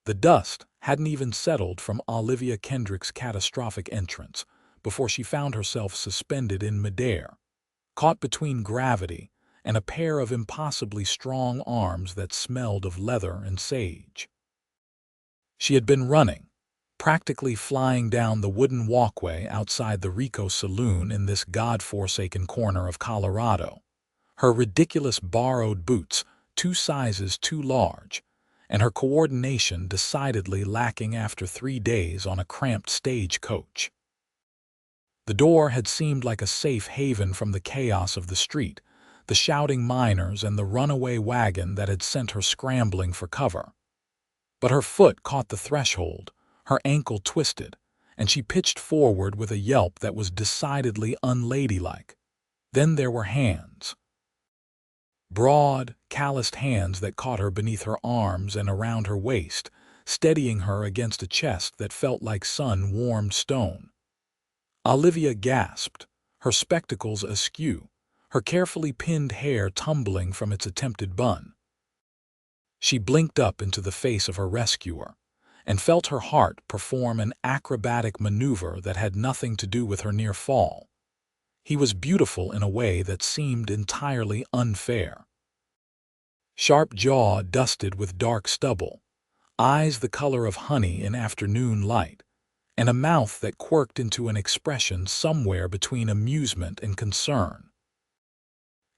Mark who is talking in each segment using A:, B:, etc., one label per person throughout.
A: The dust hadn't even settled from Olivia Kendrick's catastrophic entrance before she found herself suspended in midair, caught between gravity and a pair of impossibly strong arms that smelled of leather and sage. She had been running, practically flying down the wooden walkway outside the Rico Saloon in this god-forsaken corner of Colorado, her ridiculous borrowed boots 2 sizes too large, and her coordination decidedly lacking after 3 days on a cramped stagecoach. The door had seemed like a safe haven from the chaos of the street, the shouting miners and the runaway wagon that had sent her scrambling for cover. But her foot caught the threshold, her ankle twisted, and she pitched forward with a yelp that was decidedly unladylike. Then there were hands. Broad, calloused hands that caught her beneath her arms and around her waist, steadying her against a chest that felt like sun-warmed stone. Olivia gasped, her spectacles askew, her carefully pinned hair tumbling from its attempted bun. She blinked up into the face of her rescuer and felt her heart perform an acrobatic maneuver that had nothing to do with her near fall. He was beautiful in a way that seemed entirely unfair. Sharp jaw dusted with dark stubble, eyes the color of honey in afternoon light, and a mouth that quirked into an expression somewhere between amusement and concern.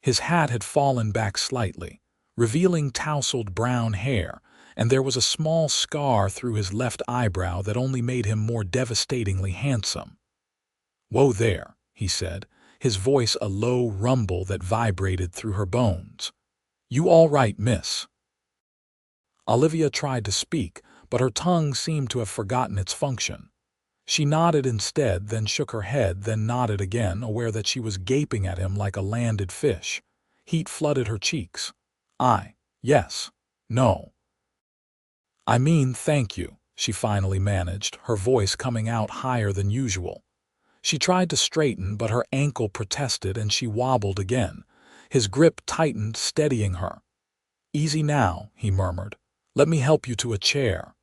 A: His hat had fallen back slightly, revealing tousled brown hair, and there was a small scar through his left eyebrow that only made him more devastatingly handsome. "Whoa there," he said, his voice a low rumble that vibrated through her bones. "You all right, miss?" Olivia tried to speak, but her tongue seemed to have forgotten its function. She nodded instead, then shook her head, then nodded again, aware that she was gaping at him like a landed fish. Heat flooded her cheeks. Yes, no. I mean, thank you," she finally managed, her voice coming out higher than usual. She tried to straighten, but her ankle protested and she wobbled again. His grip tightened, steadying her. "Easy now," he murmured. "Let me help you to a chair."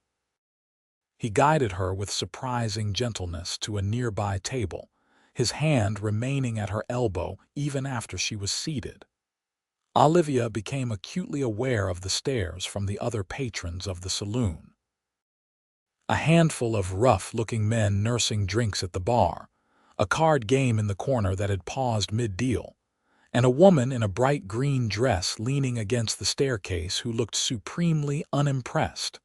A: He guided her with surprising gentleness to a nearby table, his hand remaining at her elbow even after she was seated. Olivia became acutely aware of the stares from the other patrons of the saloon. A handful of rough-looking men nursing drinks at the bar, a card game in the corner that had paused mid-deal, and a woman in a bright green dress leaning against the staircase who looked supremely unimpressed.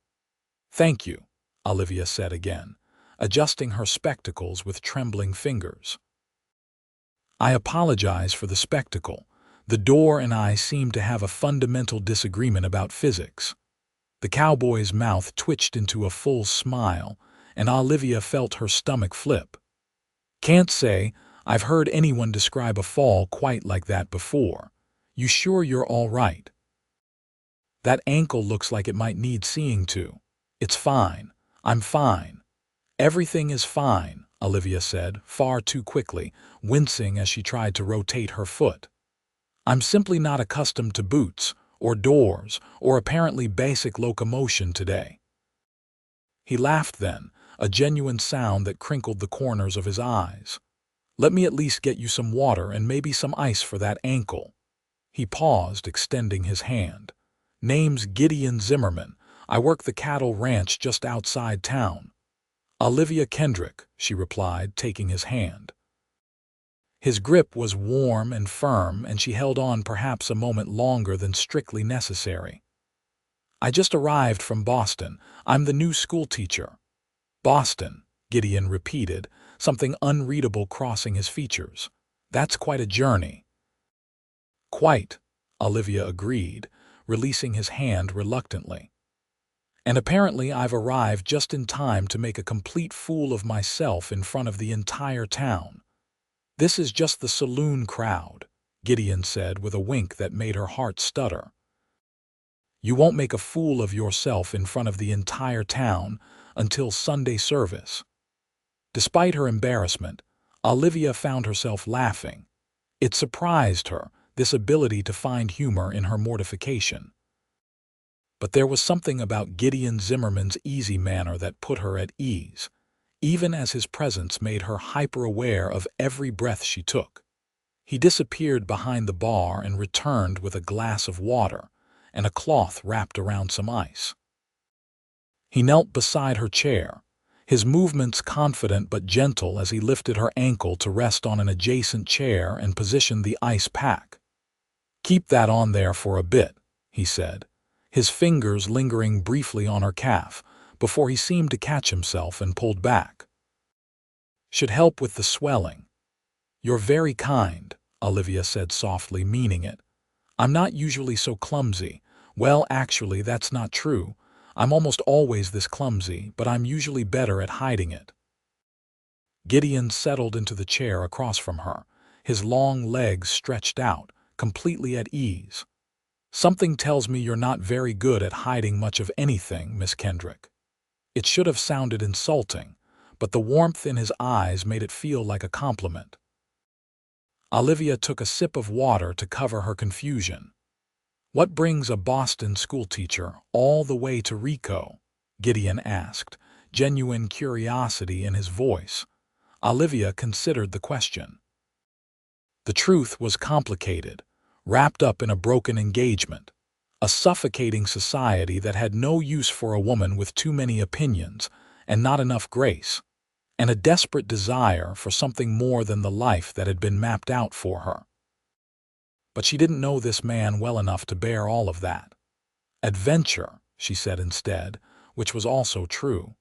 A: "Thank you," Olivia said again, adjusting her spectacles with trembling fingers. "I apologize for the spectacle. The door and I seem to have a fundamental disagreement about physics." The cowboy's mouth twitched into a full smile, and Olivia felt her stomach flip. "Can't say I've heard anyone describe a fall quite like that before. You sure you're all right?" "That ankle looks like it might need seeing to." "It's fine. I'm fine. Everything is fine," Olivia said, far too quickly, wincing as she tried to rotate her foot. "I'm simply not accustomed to boots, or doors, or apparently basic locomotion today." He laughed then, a genuine sound that crinkled the corners of his eyes. "Let me at least get you some water and maybe some ice for that ankle." He paused, extending his hand. "Name's Gideon Zimmerman. I work the cattle ranch just outside town." "Olivia Kendrick," she replied, taking his hand. His grip was warm and firm, and she held on perhaps a moment longer than strictly necessary. "I just arrived from Boston. I'm the new schoolteacher." "Boston," Gideon repeated, something unreadable crossing his features. "That's quite a journey." "Quite," Olivia agreed, releasing his hand reluctantly. "And apparently I've arrived just in time to make a complete fool of myself in front of the entire town." "This is just the saloon crowd," Gideon said with a wink that made her heart stutter. "You won't make a fool of yourself in front of the entire town until Sunday service." Despite her embarrassment, Olivia found herself laughing. It surprised her, this ability to find humor in her mortification. But there was something about Gideon Zimmerman's easy manner that put her at ease, even as his presence made her hyper-aware of every breath she took. He disappeared behind the bar and returned with a glass of water and a cloth wrapped around some ice. He knelt beside her chair, his movements confident but gentle as he lifted her ankle to rest on an adjacent chair and positioned the ice pack. "Keep that on there for a bit," he said, his fingers lingering briefly on her calf before he seemed to catch himself and pulled back. "Should help with the swelling." "You're very kind," Olivia said softly, meaning it. "I'm not usually so clumsy. Well, actually, that's not true. I'm almost always this clumsy, but I'm usually better at hiding it." Gideon settled into the chair across from her, his long legs stretched out, completely at ease. "Something tells me you're not very good at hiding much of anything, Miss Kendrick." It should have sounded insulting, but the warmth in his eyes made it feel like a compliment. Olivia took a sip of water to cover her confusion. "What brings a Boston schoolteacher all the way to Rico?" Gideon asked, genuine curiosity in his voice. Olivia considered the question. The truth was complicated, wrapped up in a broken engagement, a suffocating society that had no use for a woman with too many opinions and not enough grace, and a desperate desire for something more than the life that had been mapped out for her. But she didn't know this man well enough to bear all of that. "Adventure," she said instead, which was also true.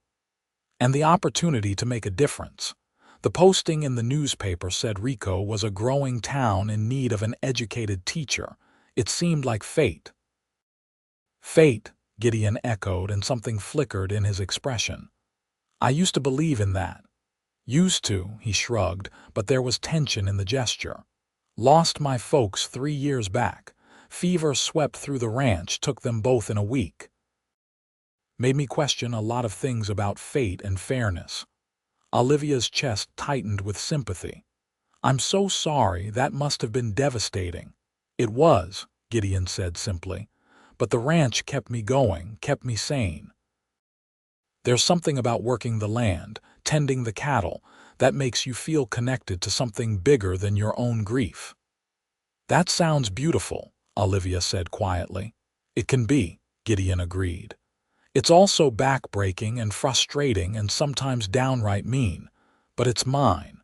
A: "And the opportunity to make a difference." The posting in the newspaper said Rico was a growing town in need of an educated teacher. It seemed like fate. "Fate," Gideon echoed, and something flickered in his expression. "I used to believe in that." "Used to," he shrugged, but there was tension in the gesture. "Lost my folks 3 years back. Fever swept through the ranch, took them both in a week. Made me question a lot of things about fate and fairness." Olivia's chest tightened with sympathy. "I'm so sorry, that must have been devastating." "It was," Gideon said simply, "but the ranch kept me going, kept me sane. There's something about working the land, tending the cattle, that makes you feel connected to something bigger than your own grief." "That sounds beautiful," Olivia said quietly. "It can be," Gideon agreed. "It's also backbreaking and frustrating and sometimes downright mean, but it's mine.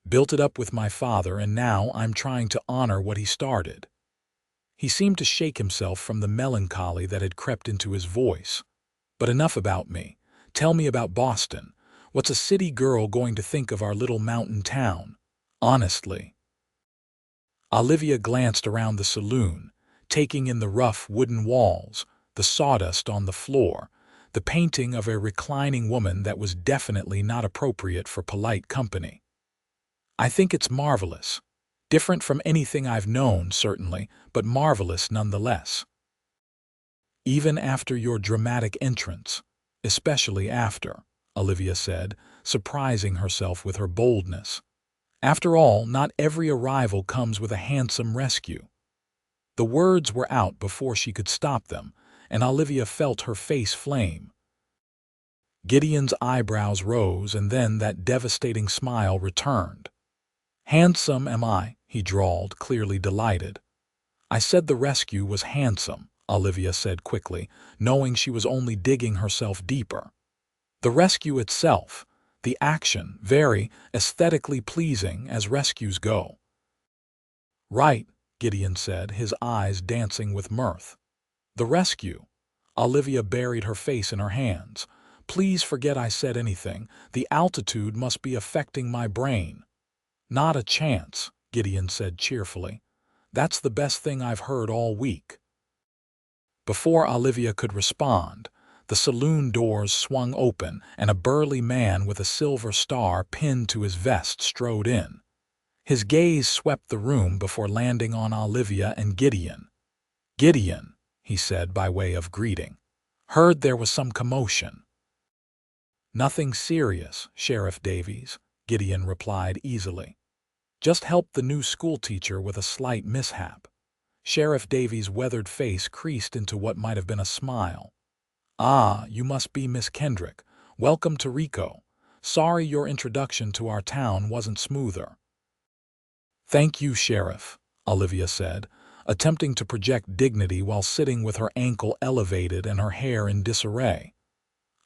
A: Built it up with my father, and now I'm trying to honor what he started." He seemed to shake himself from the melancholy that had crept into his voice. "But enough about me. Tell me about Boston. What's a city girl going to think of our little mountain town? Honestly." Olivia glanced around the saloon, taking in the rough wooden walls, the sawdust on the floor, the painting of a reclining woman that was definitely not appropriate for polite company. "I think it's marvelous. Different from anything I've known, certainly, but marvelous nonetheless. Even after your dramatic entrance, especially after," Olivia said, surprising herself with her boldness. "After all, not every arrival comes with a handsome rescue." The words were out before she could stop them, and Olivia felt her face flame. Gideon's eyebrows rose, and then that devastating smile returned. "Handsome am I," he drawled, clearly delighted. "I said the rescue was handsome," Olivia said quickly, knowing she was only digging herself deeper. "The rescue itself, the action, very aesthetically pleasing as rescues go." "Right," Gideon said, his eyes dancing with mirth. "The rescue." Olivia buried her face in her hands. "Please forget I said anything. The altitude must be affecting my brain." "Not a chance," Gideon said cheerfully. "That's the best thing I've heard all week." Before Olivia could respond, the saloon doors swung open and a burly man with a silver star pinned to his vest strode in. His gaze swept the room before landing on Olivia and Gideon. "Gideon," he said by way of greeting. "Heard there was some commotion." "Nothing serious, Sheriff Davies," Gideon replied easily. "Just helped the new schoolteacher with a slight mishap. Sheriff Davies' weathered face creased into what might have been a smile. "Ah, you must be Miss Kendrick. Welcome to Rico. Sorry your introduction to our town wasn't smoother." "Thank you, Sheriff," Olivia said, attempting to project dignity while sitting with her ankle elevated and her hair in disarray.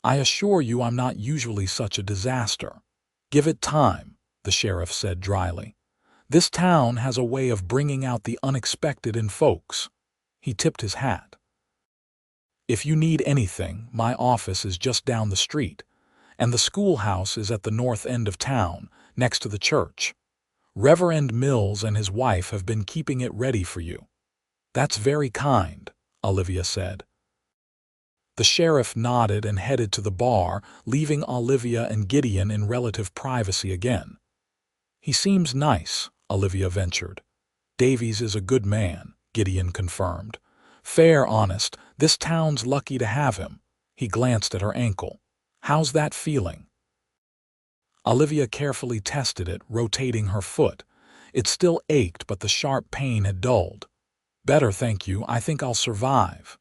A: "I assure you I'm not usually such a disaster." "Give it time," the sheriff said dryly. "This town has a way of bringing out the unexpected in folks." He tipped his hat. "If you need anything, my office is just down the street, and the schoolhouse is at the north end of town, next to the church. Reverend Mills and his wife have been keeping it ready for you." "That's very kind," Olivia said. The sheriff nodded and headed to the bar, leaving Olivia and Gideon in relative privacy again. "He seems nice," Olivia ventured. "Davies is a good man," Gideon confirmed. "Fair honest, this town's lucky to have him." He glanced at her ankle. "How's that feeling?" Olivia carefully tested it, rotating her foot. It still ached, but the sharp pain had dulled. "Better, thank you. I think I'll survive."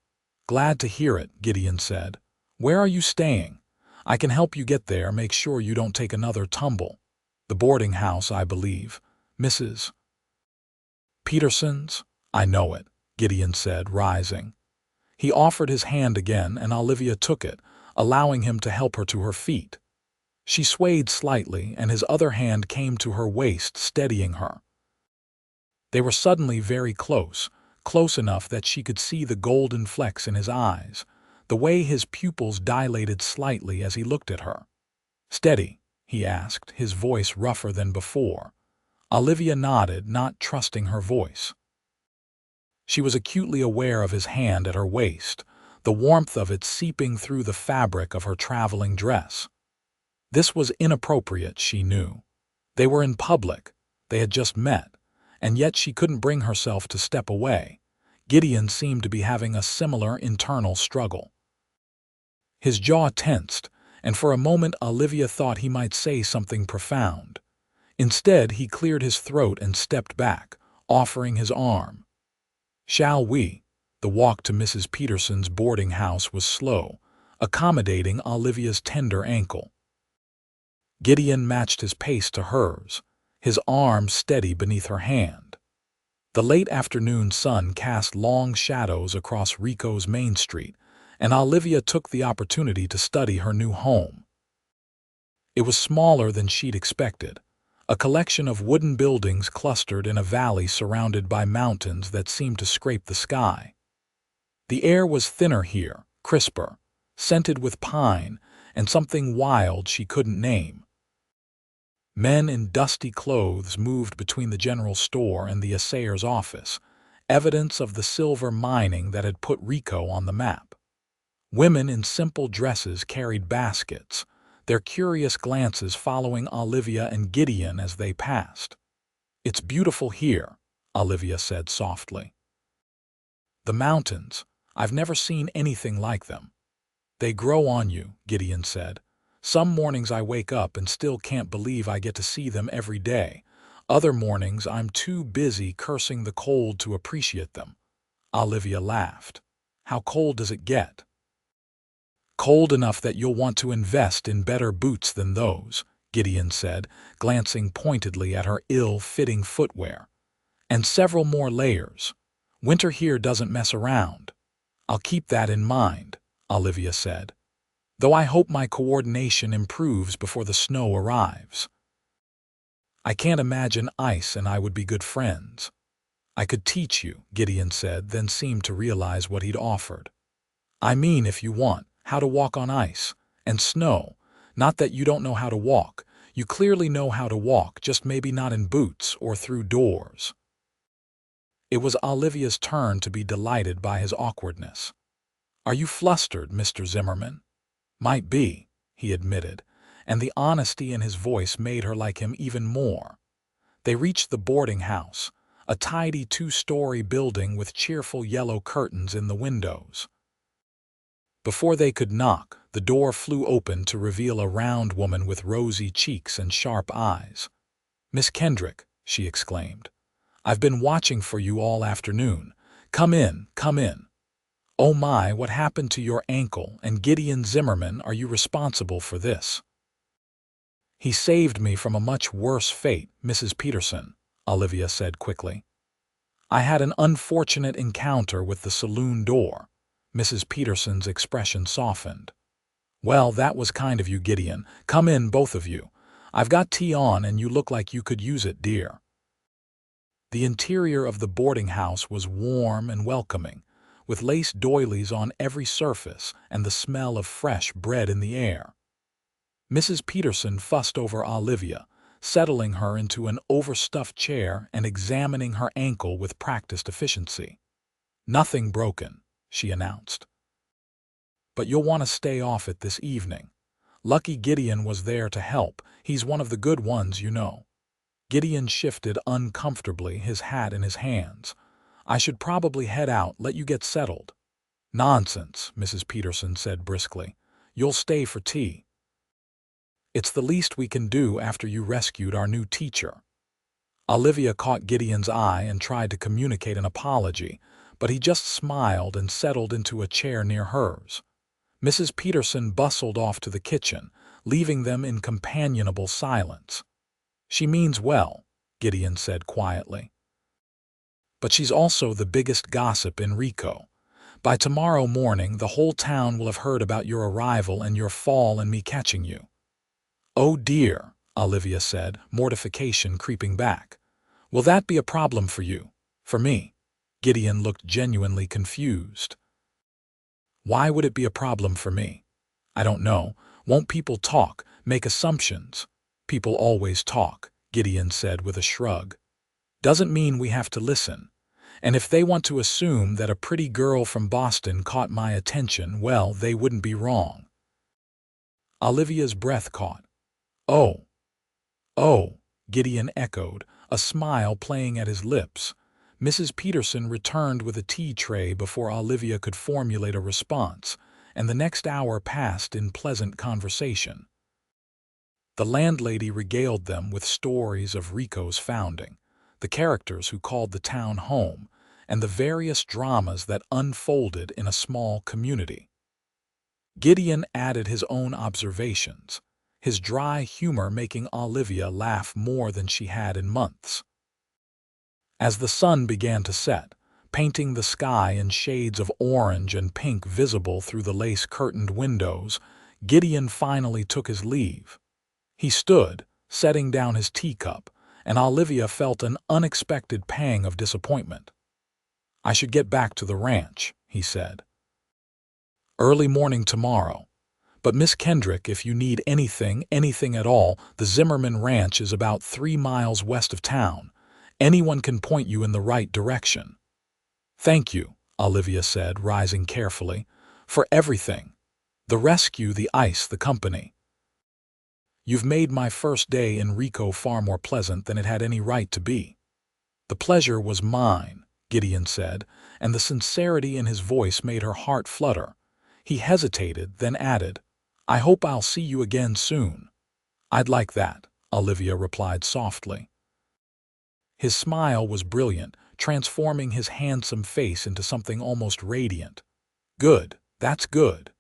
A: "Glad to hear it," Gideon said. "Where are you staying? I can help you get there. Make sure you don't take another tumble." "The boarding house, I believe. Mrs. Peterson's?" "I know it," Gideon said, rising. He offered his hand again, and Olivia took it, allowing him to help her to her feet. She swayed slightly, and his other hand came to her waist, steadying her. They were suddenly very close, close enough that she could see the golden flecks in his eyes, the way his pupils dilated slightly as he looked at her. "Steady?" he asked, his voice rougher than before. Olivia nodded, not trusting her voice. She was acutely aware of his hand at her waist, the warmth of it seeping through the fabric of her traveling dress. This was inappropriate, she knew. They were in public, they had just met, and yet she couldn't bring herself to step away. Gideon seemed to be having a similar internal struggle. His jaw tensed, and for a moment Olivia thought he might say something profound. Instead, he cleared his throat and stepped back, offering his arm. "Shall we?" The walk to Mrs. Peterson's boarding house was slow, accommodating Olivia's tender ankle. Gideon matched his pace to hers, his arm steady beneath her hand. The late afternoon sun cast long shadows across Rico's Main Street, and Olivia took the opportunity to study her new home. It was smaller than she'd expected, a collection of wooden buildings clustered in a valley surrounded by mountains that seemed to scrape the sky. The air was thinner here, crisper, scented with pine and something wild she couldn't name. Men in dusty clothes moved between the general store and the assayer's office, evidence of the silver mining that had put Rico on the map. Women in simple dresses carried baskets, their curious glances following Olivia and Gideon as they passed. "It's beautiful here," Olivia said softly. "The mountains, I've never seen anything like them." "They grow on you," Gideon said. "Some mornings I wake up and still can't believe I get to see them every day. Other mornings I'm too busy cursing the cold to appreciate them." Olivia laughed. "How cold does it get?" "Cold enough that you'll want to invest in better boots than those," Gideon said, glancing pointedly at her ill-fitting footwear. "And several more layers. Winter here doesn't mess around." "I'll keep that in mind," Olivia said. "Though I hope my coordination improves before the snow arrives." "I can't imagine ice and I would be good friends." "I could teach you," Gideon said, then seemed to realize what he'd offered. "I mean, if you want, how to walk on ice and snow. Not that you don't know how to walk. You clearly know how to walk, just maybe not in boots or through doors." It was Olivia's turn to be delighted by his awkwardness. "Are you flustered, Mr. Zimmerman?" "Might be," he admitted, and the honesty in his voice made her like him even more. They reached the boarding house, a tidy two-story building with cheerful yellow curtains in the windows. Before they could knock, the door flew open to reveal a round woman with rosy cheeks and sharp eyes. "Miss Kendrick," she exclaimed. "I've been watching for you all afternoon. Come in, come in. Oh my, what happened to your ankle, and Gideon Zimmerman, are you responsible for this? He saved me from a much worse fate, Mrs. Peterson, Olivia said quickly. I had an unfortunate encounter with the saloon door. Mrs. Peterson's expression softened. Well, that was kind of you, Gideon. Come in, both of you. I've got tea on and you look like you could use it, dear. The interior of the boarding house was warm and welcoming, with lace doilies on every surface and the smell of fresh bread in the air. Mrs. Peterson fussed over Olivia, settling her into an overstuffed chair and examining her ankle with practiced efficiency. Nothing broken, she announced. But you'll want to stay off it this evening. Lucky Gideon was there to help. He's one of the good ones, you know. Gideon shifted uncomfortably, his hat in his hands. I should probably head out, let you get settled. Nonsense, Mrs. Peterson said briskly. You'll stay for tea. It's the least we can do after you rescued our new teacher. Olivia caught Gideon's eye and tried to communicate an apology, but he just smiled and settled into a chair near hers. Mrs. Peterson bustled off to the kitchen, leaving them in companionable silence. She means well, Gideon said quietly. But she's also the biggest gossip in Rico. By tomorrow morning, the whole town will have heard about your arrival and your fall and me catching you. Oh dear, Olivia said, mortification creeping back. Will that be a problem for you? For me? Gideon looked genuinely confused. Why would it be a problem for me? I don't know. Won't people talk, make assumptions? People always talk, Gideon said with a shrug. Doesn't mean we have to listen. And if they want to assume that a pretty girl from Boston caught my attention, well, they wouldn't be wrong. Olivia's breath caught. Oh, Gideon echoed, a smile playing at his lips. Mrs. Peterson returned with a tea tray before Olivia could formulate a response, and the next hour passed in pleasant conversation. The landlady regaled them with stories of Rico's founding, the characters who called the town home, and the various dramas that unfolded in a small community. Gideon added his own observations, his dry humor making Olivia laugh more than she had in months. As the sun began to set, painting the sky in shades of orange and pink visible through the lace-curtained windows, Gideon finally took his leave. He stood, setting down his teacup, and Olivia felt an unexpected pang of disappointment. I should get back to the ranch, he said. Early morning tomorrow. But Miss Kendrick, if you need anything at all, the Zimmerman Ranch is about 3 miles west of town. Anyone can point you in the right direction. Thank you, Olivia said, rising carefully, for everything. The rescue, the ice, the company. You've made my first day in Rico far more pleasant than it had any right to be. The pleasure was mine, Gideon said, and the sincerity in his voice made her heart flutter. He hesitated, then added, I hope I'll see you again soon. I'd like that, Olivia replied softly. His smile was brilliant, transforming his handsome face into something almost radiant. Good, that's good.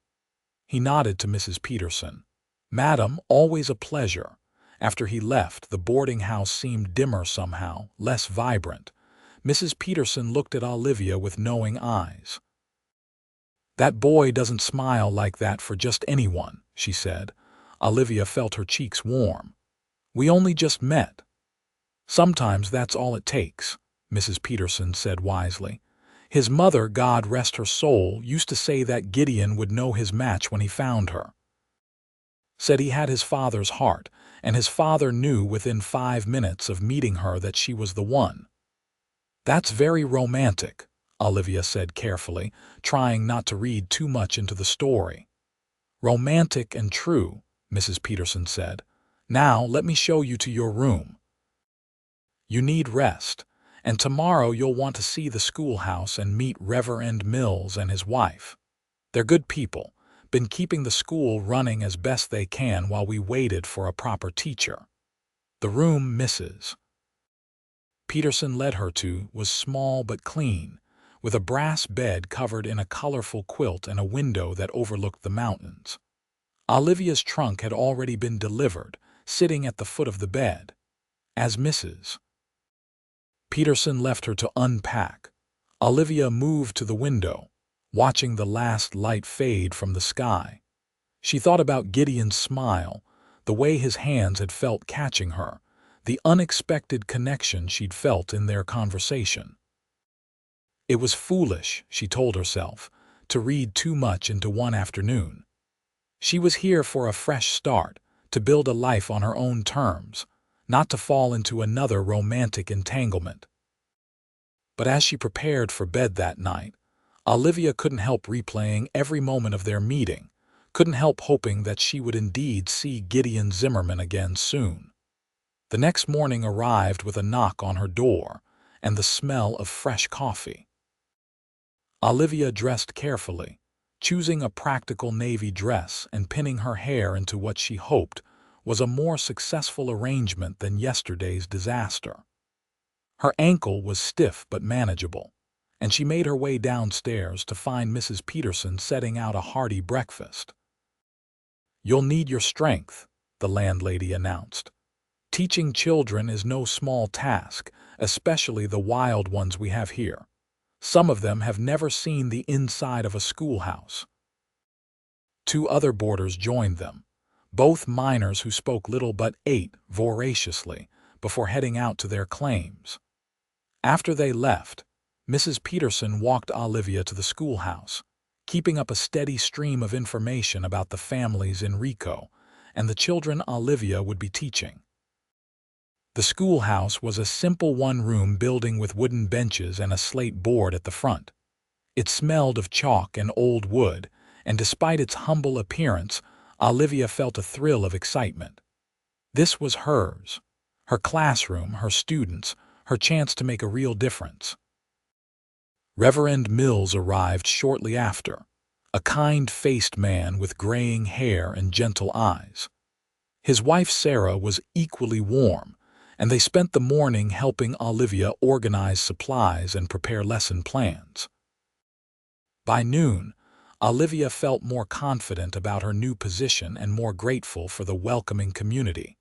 A: He nodded to Mrs. Peterson. Madam, always a pleasure. After he left, the boarding house seemed dimmer somehow, less vibrant. Mrs. Peterson looked at Olivia with knowing eyes. That boy doesn't smile like that for just anyone, she said. Olivia felt her cheeks warm. We only just met. Sometimes that's all it takes, Mrs. Peterson said wisely. His mother, God rest her soul, used to say that Gideon would know his match when he found her. Said he had his father's heart, and his father knew within 5 minutes of meeting her that she was the one. That's very romantic, Olivia said carefully, trying not to read too much into the story. Romantic and true, Mrs. Peterson said. Now let me show you to your room. You need rest, and tomorrow you'll want to see the schoolhouse and meet Reverend Mills and his wife. They're good people, been keeping the school running as best they can while we waited for a proper teacher. The room Mrs. Peterson led her to was small but clean, with a brass bed covered in a colorful quilt and a window that overlooked the mountains. Olivia's trunk had already been delivered, sitting at the foot of the bed. As Mrs. Peterson left her to unpack, Olivia moved to the window, watching the last light fade from the sky. She thought about Gideon's smile, the way his hands had felt catching her, the unexpected connection she'd felt in their conversation. It was foolish, she told herself, to read too much into one afternoon. She was here for a fresh start, to build a life on her own terms, not to fall into another romantic entanglement. But as she prepared for bed that night, Olivia couldn't help replaying every moment of their meeting, couldn't help hoping that she would indeed see Gideon Zimmerman again soon. The next morning arrived with a knock on her door and the smell of fresh coffee. Olivia dressed carefully, choosing a practical navy dress and pinning her hair into what she hoped was a more successful arrangement than yesterday's disaster. Her ankle was stiff but manageable, and she made her way downstairs to find Mrs. Peterson setting out a hearty breakfast. "You'll need your strength," the landlady announced. "Teaching children is no small task, especially the wild ones we have here. Some of them have never seen the inside of a schoolhouse." Two other boarders joined them, both minors who spoke little but ate voraciously before heading out to their claims. After they left, Mrs. Peterson walked Olivia to the schoolhouse, keeping up a steady stream of information about the families in Rico and the children Olivia would be teaching. The schoolhouse was a simple one-room building with wooden benches and a slate board at the front. It smelled of chalk and old wood, and despite its humble appearance, Olivia felt a thrill of excitement. This was hers, her classroom, her students, her chance to make a real difference. Reverend Mills arrived shortly after, a kind-faced man with graying hair and gentle eyes. His wife Sarah was equally warm, and they spent the morning helping Olivia organize supplies and prepare lesson plans. By noon, Olivia felt more confident about her new position and more grateful for the welcoming community.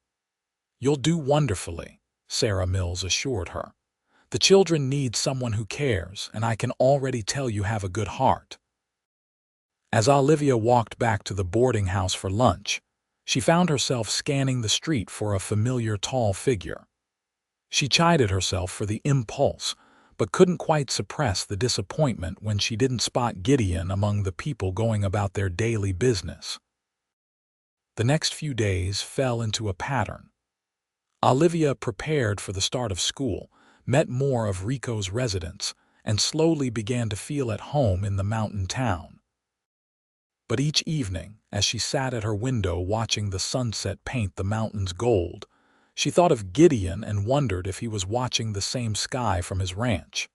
A: "You'll do wonderfully," Sarah Mills assured her. "The children need someone who cares, and I can already tell you have a good heart." As Olivia walked back to the boarding house for lunch, she found herself scanning the street for a familiar tall figure. She chided herself for the impulse, but couldn't quite suppress the disappointment when she didn't spot Gideon among the people going about their daily business. The next few days fell into a pattern. Olivia prepared for the start of school, met more of Rico's residents, and slowly began to feel at home in the mountain town. But each evening, as she sat at her window watching the sunset paint the mountains gold, she thought of Gideon and wondered if he was watching the same sky from his ranch.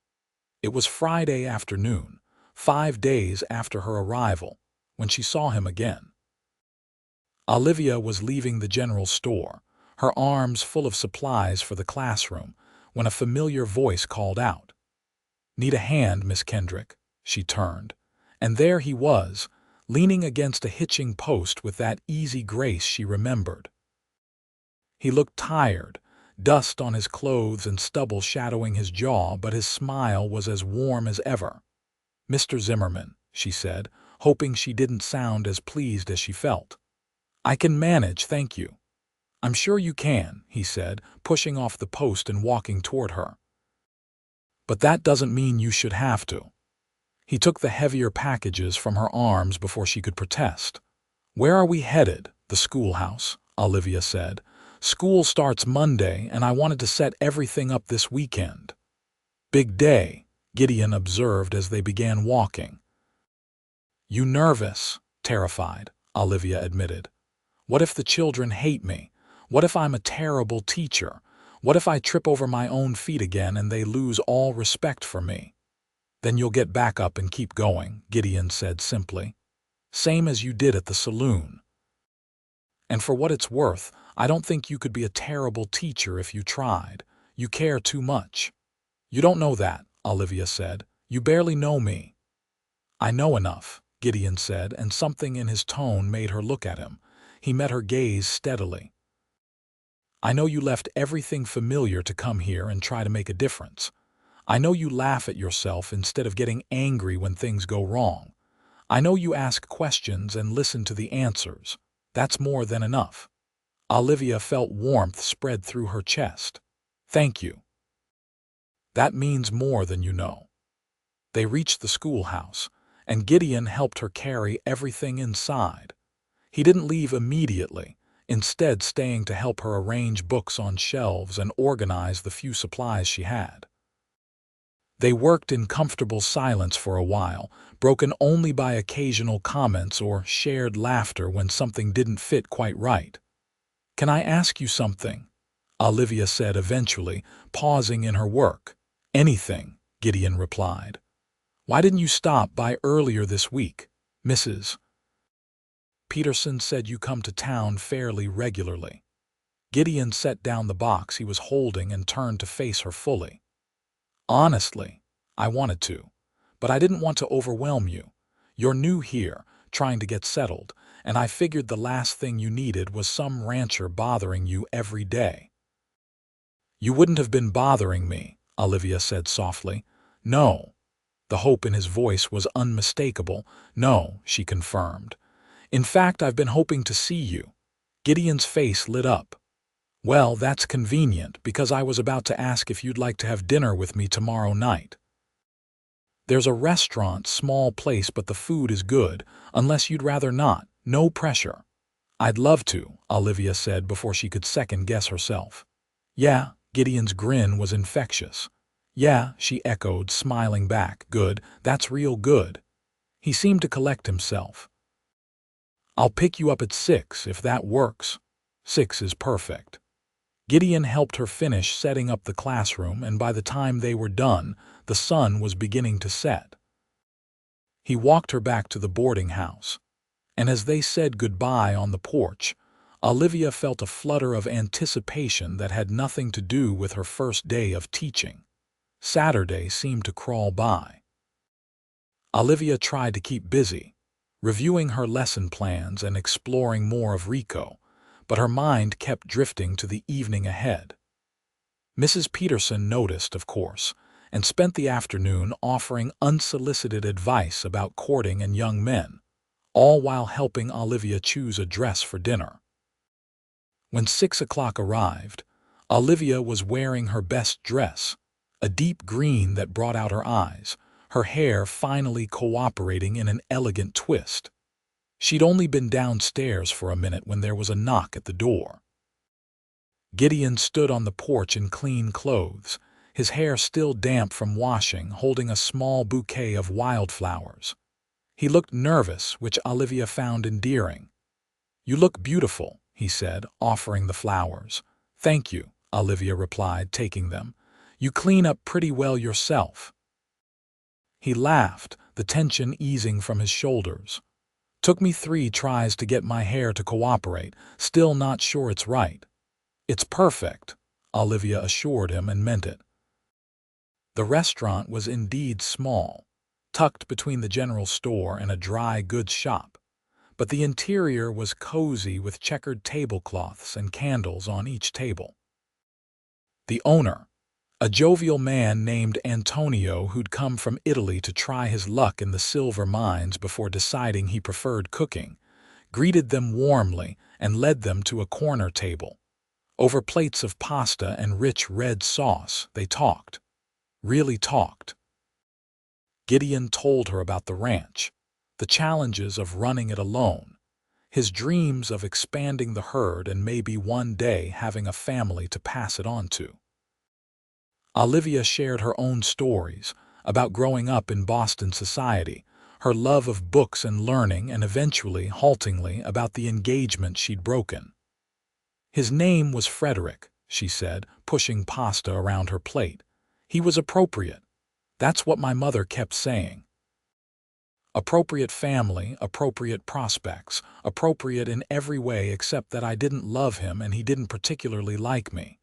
A: It was Friday afternoon, 5 days after her arrival, when she saw him again. Olivia was leaving the general store, her arms full of supplies for the classroom, when a familiar voice called out. "Need a hand, Miss Kendrick?" She turned, and there he was, leaning against a hitching post with that easy grace she remembered. He looked tired, dust on his clothes and stubble shadowing his jaw, but his smile was as warm as ever. "Mr. Zimmerman," she said, hoping she didn't sound as pleased as she felt. "I can manage, thank you." "I'm sure you can," he said, pushing off the post and walking toward her. "But that doesn't mean you should have to." He took the heavier packages from her arms before she could protest. "Where are we headed?" "The schoolhouse," Olivia said. "School starts Monday, and I wanted to set everything up this weekend." "Big day," Gideon observed as they began walking. "You nervous?" "Terrified," Olivia admitted. "What if the children hate me? What if I'm a terrible teacher? What if I trip over my own feet again and they lose all respect for me?" "Then you'll get back up and keep going," Gideon said simply. "Same as you did at the saloon. And for what it's worth, I don't think you could be a terrible teacher if you tried. You care too much." "You don't know that," Olivia said. You barely know me." "I know enough," Gideon said, and something in his tone made her look at him. He met her gaze steadily. "I know you left everything familiar to come here and try to make a difference. I know you laugh at yourself instead of getting angry when things go wrong. I know you ask questions and listen to the answers. That's more than enough." Olivia felt warmth spread through her chest. "Thank you. That means more than you know." They reached the schoolhouse, and Gideon helped her carry everything inside. He didn't leave immediately, instead staying to help her arrange books on shelves and organize the few supplies she had. They worked in comfortable silence for a while, broken only by occasional comments or shared laughter when something didn't fit quite right. "Can I ask you something?" Olivia said eventually, pausing in her work. "Anything," Gideon replied. "Why didn't you stop by earlier this week? Mrs. Peterson said you come to town fairly regularly." Gideon set down the box he was holding and turned to face her fully. "Honestly, I wanted to, but I didn't want to overwhelm you. You're new here, trying to get settled, and I figured the last thing you needed was some rancher bothering you every day." "You wouldn't have been bothering me," Olivia said softly. "No." The hope in his voice was unmistakable. "No," she confirmed. "In fact, I've been hoping to see you." Gideon's face lit up. "Well, that's convenient, because I was about to ask if you'd like to have dinner with me tomorrow night. There's a restaurant, small place, but the food is good, unless you'd rather not. No pressure." "I'd love to," Olivia said before she could second-guess herself. "Yeah," Gideon's grin was infectious. "Yeah," she echoed, smiling back. "Good, that's real good." He seemed to collect himself. "I'll pick you up at 6, if that works." 6 is perfect." Gideon helped her finish setting up the classroom, and by the time they were done, the sun was beginning to set. He walked her back to the boarding house, and as they said goodbye on the porch, Olivia felt a flutter of anticipation that had nothing to do with her first day of teaching. Saturday seemed to crawl by. Olivia tried to keep busy, reviewing her lesson plans and exploring more of Rico, but her mind kept drifting to the evening ahead. Mrs. Peterson noticed, of course, and spent the afternoon offering unsolicited advice about courting and young men, all while helping Olivia choose a dress for dinner. When 6 o'clock arrived, Olivia was wearing her best dress, a deep green that brought out her eyes, her hair finally cooperating in an elegant twist. She'd only been downstairs for a minute when there was a knock at the door. Gideon stood on the porch in clean clothes, his hair still damp from washing, holding a small bouquet of wildflowers. He looked nervous, which Olivia found endearing. "You look beautiful," he said, offering the flowers. "Thank you," Olivia replied, taking them. "You clean up pretty well yourself." He laughed, the tension easing from his shoulders. "Took me 3 tries to get my hair to cooperate, still not sure it's right." "It's perfect," Olivia assured him, and meant it. The restaurant was indeed small, tucked between the general store and a dry goods shop, but the interior was cozy with checkered tablecloths and candles on each table. The owner, a jovial man named Antonio who'd come from Italy to try his luck in the silver mines before deciding he preferred cooking, greeted them warmly and led them to a corner table. Over plates of pasta and rich red sauce, they talked. Really talked. Gideon told her about the ranch, the challenges of running it alone, his dreams of expanding the herd and maybe one day having a family to pass it on to. Olivia shared her own stories about growing up in Boston society, her love of books and learning, and eventually, haltingly, about the engagement she'd broken. "His name was Frederick," she said, pushing pasta around her plate. "He was appropriate. That's what my mother kept saying. Appropriate family, appropriate prospects, appropriate in every way except that I didn't love him and he didn't particularly like me."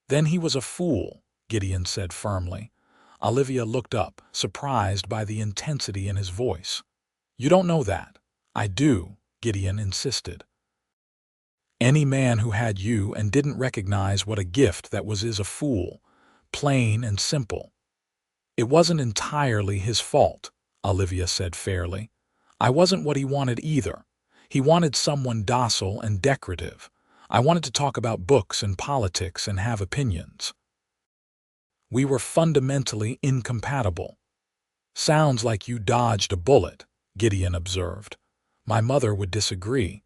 A: "Then he was a fool," Gideon said firmly. Olivia looked up, surprised by the intensity in his voice. "You don't know that." "I do," Gideon insisted. "Any man who had you and didn't recognize what a gift that was is a fool, plain and simple." "It wasn't entirely his fault," Olivia said fairly. "I wasn't what he wanted either. He wanted someone docile and decorative. I wanted to talk about books and politics and have opinions. We were fundamentally incompatible." "Sounds like you dodged a bullet," Gideon observed. "My mother would disagree.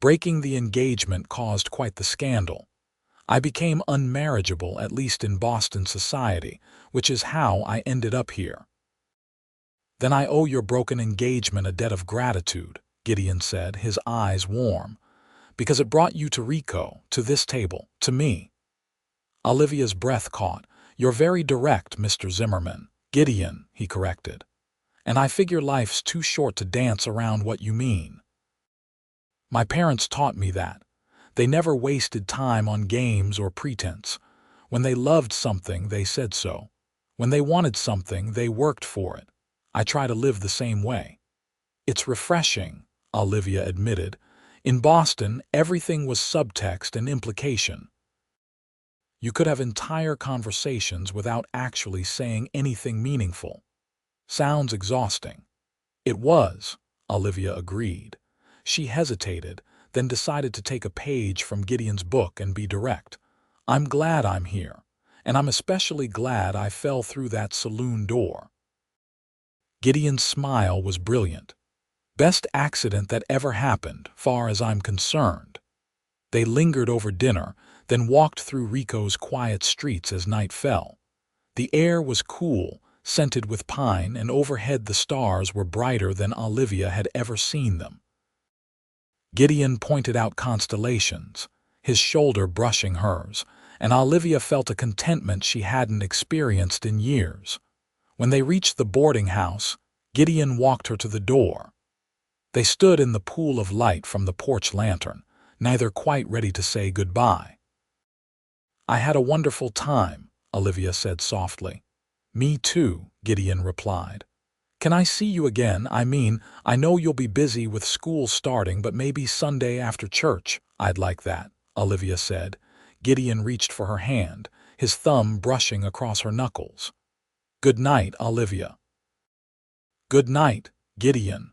A: Breaking the engagement caused quite the scandal. I became unmarriageable, at least in Boston society, which is how I ended up here." "Then I owe your broken engagement a debt of gratitude," Gideon said, his eyes warm, "because it brought you to Rico, to this table, to me." Olivia's breath caught. "You're very direct, Mr. Zimmerman." "Gideon," he corrected. "And I figure life's too short to dance around what you mean. My parents taught me that. They never wasted time on games or pretense. When they loved something, they said so. When they wanted something, they worked for it. I try to live the same way." "It's refreshing," Olivia admitted. "In Boston, everything was subtext and implication. You could have entire conversations without actually saying anything meaningful." "Sounds exhausting." "It was," Olivia agreed. She hesitated, then decided to take a page from Gideon's book and be direct. "I'm glad I'm here, and I'm especially glad I fell through that saloon door." Gideon's smile was brilliant. "Best accident that ever happened, far as I'm concerned." They lingered over dinner, then walked through Rico's quiet streets as night fell. The air was cool, scented with pine, and overhead the stars were brighter than Olivia had ever seen them. Gideon pointed out constellations, his shoulder brushing hers, and Olivia felt a contentment she hadn't experienced in years. When they reached the boarding house, Gideon walked her to the door. They stood in the pool of light from the porch lantern, neither quite ready to say goodbye. "I had a wonderful time," Olivia said softly. "Me too," Gideon replied. "Can I see you again? I know you'll be busy with school starting, but maybe Sunday after church." "I'd like that," Olivia said. Gideon reached for her hand, his thumb brushing across her knuckles. "Good night, Olivia." "Good night, Gideon."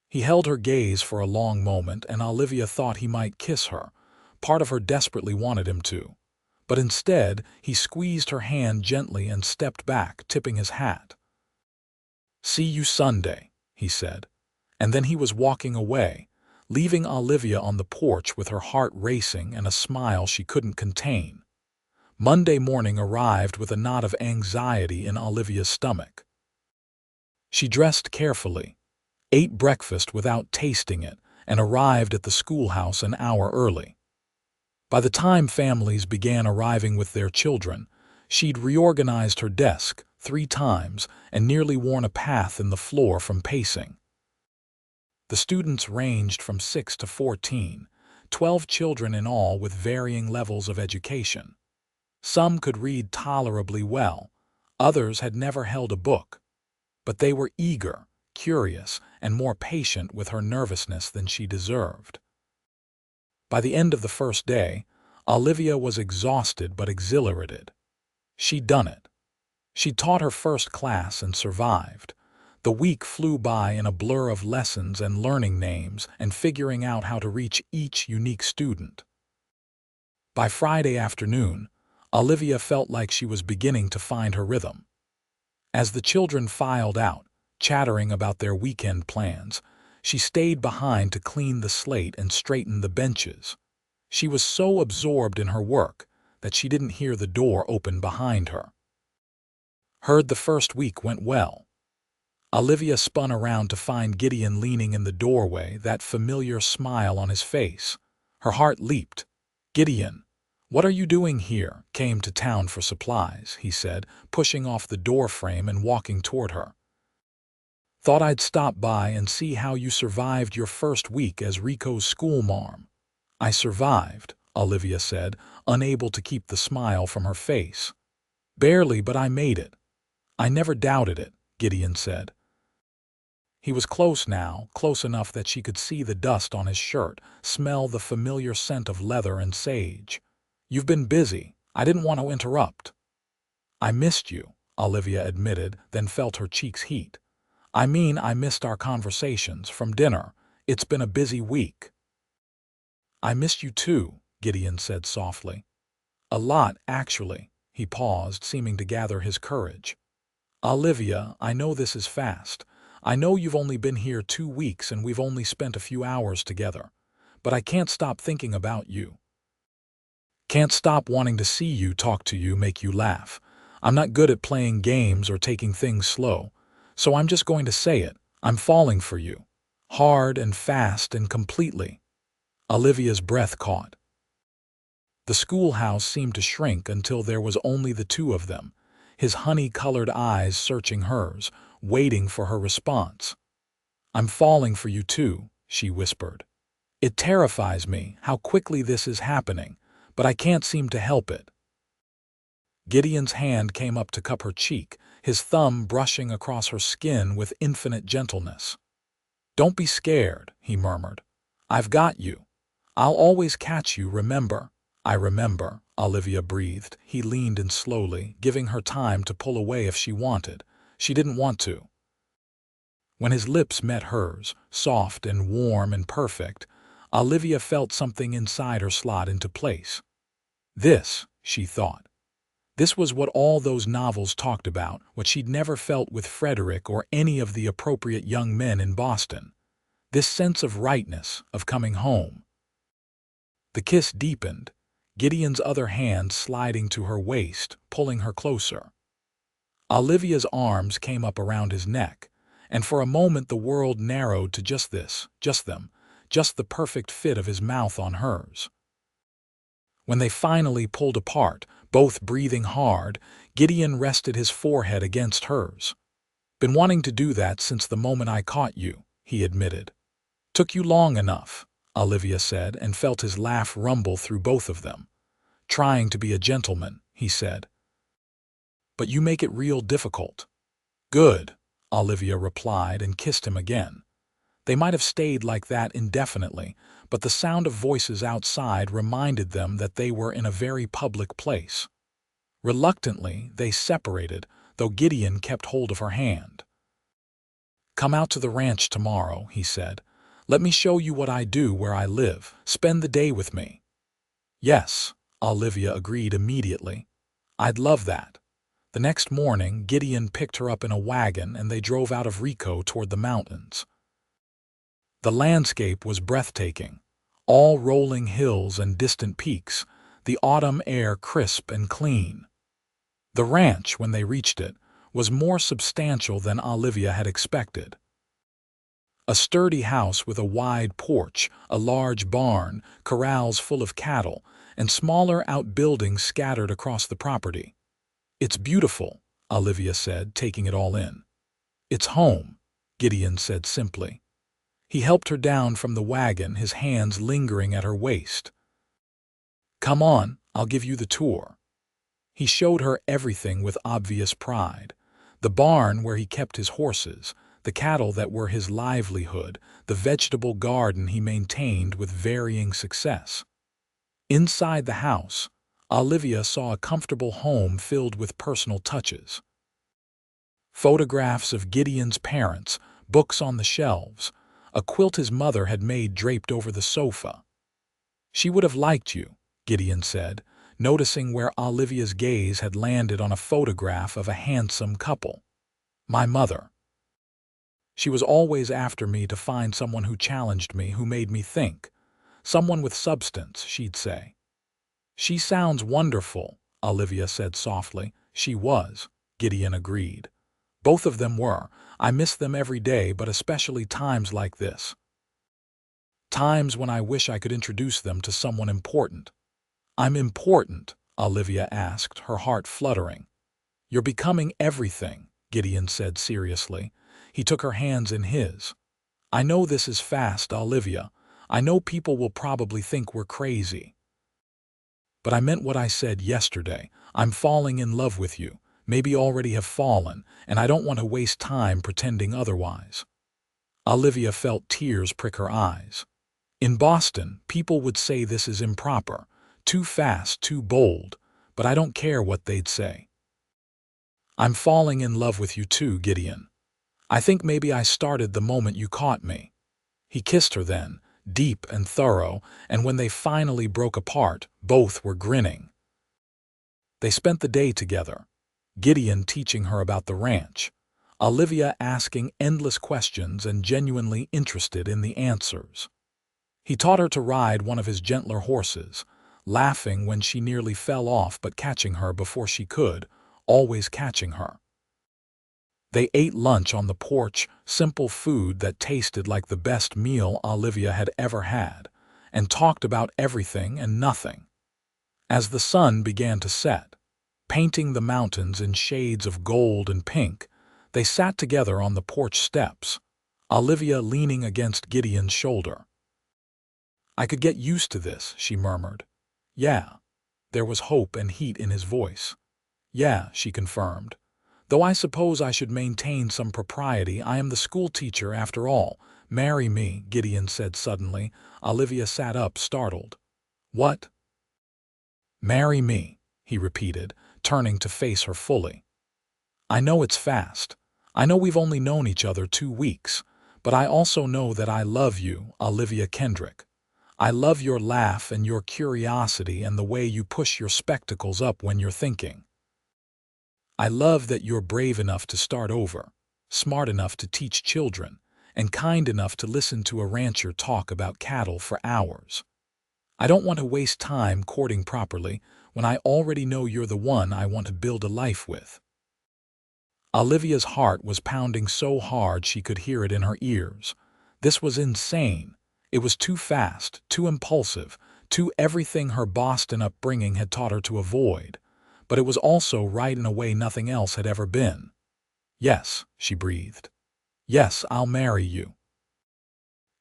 A: He held her gaze for a long moment, and Olivia thought he might kiss her. Part of her desperately wanted him to. But instead, he squeezed her hand gently and stepped back, tipping his hat. "See you Sunday," he said. And then he was walking away, leaving Olivia on the porch with her heart racing and a smile she couldn't contain. Monday morning arrived with a knot of anxiety in Olivia's stomach. She dressed carefully, ate breakfast without tasting it, and arrived at the schoolhouse an hour early. By the time families began arriving with their children, she'd reorganized her desk 3 times and nearly worn a path in the floor from pacing. The students ranged from 6 to 14, 12 children in all with varying levels of education. Some could read tolerably well, others had never held a book. But they were eager, curious, and more patient with her nervousness than she deserved. By the end of the first day, Olivia was exhausted but exhilarated. She'd done it. She'd taught her first class and survived. The week flew by in a blur of lessons and learning names and figuring out how to reach each unique student. By Friday afternoon, Olivia felt like she was beginning to find her rhythm. As the children filed out, chattering about their weekend plans, she stayed behind to clean the slate and straighten the benches. She was so absorbed in her work that she didn't hear the door open behind her. Heard the first week went well. Olivia spun around to find Gideon leaning in the doorway, that familiar smile on his face. Her heart leaped. "Gideon, what are you doing here?" "Came to town for supplies," he said, pushing off the doorframe and walking toward her. "Thought I'd stop by and see how you survived your first week as Rico's schoolmarm." "I survived," Olivia said, unable to keep the smile from her face. "Barely, but I made it." I never doubted it, Gideon said. He was close now, close enough that she could see the dust on his shirt, smell the familiar scent of leather and sage. You've been busy. I didn't want to interrupt. I missed you, Olivia admitted, then felt her cheeks heat. I mean, I missed our conversations from dinner. It's been a busy week. I missed you too, Gideon said softly. A lot, actually. He paused, seeming to gather his courage. Olivia, I know this is fast. I know you've only been here 2 weeks and we've only spent a few hours together. But I can't stop thinking about you. Can't stop wanting to see you, talk to you, make you laugh. I'm not good at playing games or taking things slow. So I'm just going to say it. I'm falling for you. Hard and fast and completely. Olivia's breath caught. The schoolhouse seemed to shrink until there was only the two of them, his honey-colored eyes searching hers, waiting for her response. I'm falling for you too, she whispered. It terrifies me how quickly this is happening, but I can't seem to help it. Gideon's hand came up to cup her cheek, his thumb brushing across her skin with infinite gentleness. Don't be scared, he murmured. I've got you. I'll always catch you, remember? I remember, Olivia breathed. He leaned in slowly, giving her time to pull away if she wanted. She didn't want to. When his lips met hers, soft and warm and perfect, Olivia felt something inside her slot into place. This, she thought. This was what all those novels talked about, what she'd never felt with Frederick or any of the appropriate young men in Boston. This sense of rightness, of coming home. The kiss deepened, Gideon's other hand sliding to her waist, pulling her closer. Olivia's arms came up around his neck, and for a moment the world narrowed to just this, just them, just the perfect fit of his mouth on hers. When they finally pulled apart, both breathing hard, Gideon rested his forehead against hers. Been wanting to do that since the moment I caught you, he admitted. Took you long enough, Olivia said, and felt his laugh rumble through both of them. Trying to be a gentleman, he said. But you make it real difficult. Good, Olivia replied and kissed him again. They might have stayed like that indefinitely, but the sound of voices outside reminded them that they were in a very public place. Reluctantly, they separated, though Gideon kept hold of her hand. Come out to the ranch tomorrow, he said. Let me show you what I do where I live. Spend the day with me. Yes, Olivia agreed immediately. I'd love that. The next morning, Gideon picked her up in a wagon and they drove out of Rico toward the mountains. The landscape was breathtaking, all rolling hills and distant peaks, the autumn air crisp and clean. The ranch, when they reached it, was more substantial than Olivia had expected. A sturdy house with a wide porch, a large barn, corrals full of cattle, and smaller outbuildings scattered across the property. It's beautiful, Olivia said, taking it all in. It's home, Gideon said simply. He helped her down from the wagon, his hands lingering at her waist. Come on, I'll give you the tour. He showed her everything with obvious pride. The barn where he kept his horses, the cattle that were his livelihood, the vegetable garden he maintained with varying success. Inside the house, Olivia saw a comfortable home filled with personal touches. Photographs of Gideon's parents, books on the shelves, a quilt his mother had made draped over the sofa. She would have liked you, Gideon said, noticing where Olivia's gaze had landed on a photograph of a handsome couple. My mother. She was always after me to find someone who challenged me, who made me think. Someone with substance, she'd say. She sounds wonderful, Olivia said softly. She was, Gideon agreed. Both of them were. I miss them every day, but especially times like this. Times when I wish I could introduce them to someone important. I'm important, Olivia asked, her heart fluttering. You're becoming everything, Gideon said seriously. He took her hands in his. I know this is fast, Olivia. I know people will probably think we're crazy. But I meant what I said yesterday. I'm falling in love with you. maybe already have fallen, and I don't want to waste time pretending otherwise." Olivia felt tears prick her eyes. In Boston, people would say this is improper, too fast, too bold, but I don't care what they'd say. "I'm falling in love with you too, Gideon. I think maybe I started the moment you caught me." He kissed her then, deep and thorough, and when they finally broke apart, both were grinning. They spent the day together, Gideon teaching her about the ranch, Olivia asking endless questions and genuinely interested in the answers. He taught her to ride one of his gentler horses, laughing when she nearly fell off but catching her before she could, always catching her. They ate lunch on the porch, simple food that tasted like the best meal Olivia had ever had, and talked about everything and nothing. As the sun began to set, painting the mountains in shades of gold and pink, they sat together on the porch steps, Olivia leaning against Gideon's shoulder. "I could get used to this," she murmured. "Yeah." There was hope and heat in his voice. "Yeah," she confirmed. "Though I suppose I should maintain some propriety. I am the school teacher after all." "Marry me," Gideon said suddenly. Olivia sat up, startled. "What?" "Marry me," he repeated, turning to face her fully. "I know it's fast. I know we've only known each other 2 weeks, but I also know that I love you, Olivia Kendrick. I love your laugh and your curiosity and the way you push your spectacles up when you're thinking. I love that you're brave enough to start over, smart enough to teach children, and kind enough to listen to a rancher talk about cattle for hours. I don't want to waste time courting properly when I already know you're the one I want to build a life with." Olivia's heart was pounding so hard she could hear it in her ears. This was insane. It was too fast, too impulsive, too everything her Boston upbringing had taught her to avoid. But it was also right in a way nothing else had ever been. "Yes," she breathed. "Yes, I'll marry you."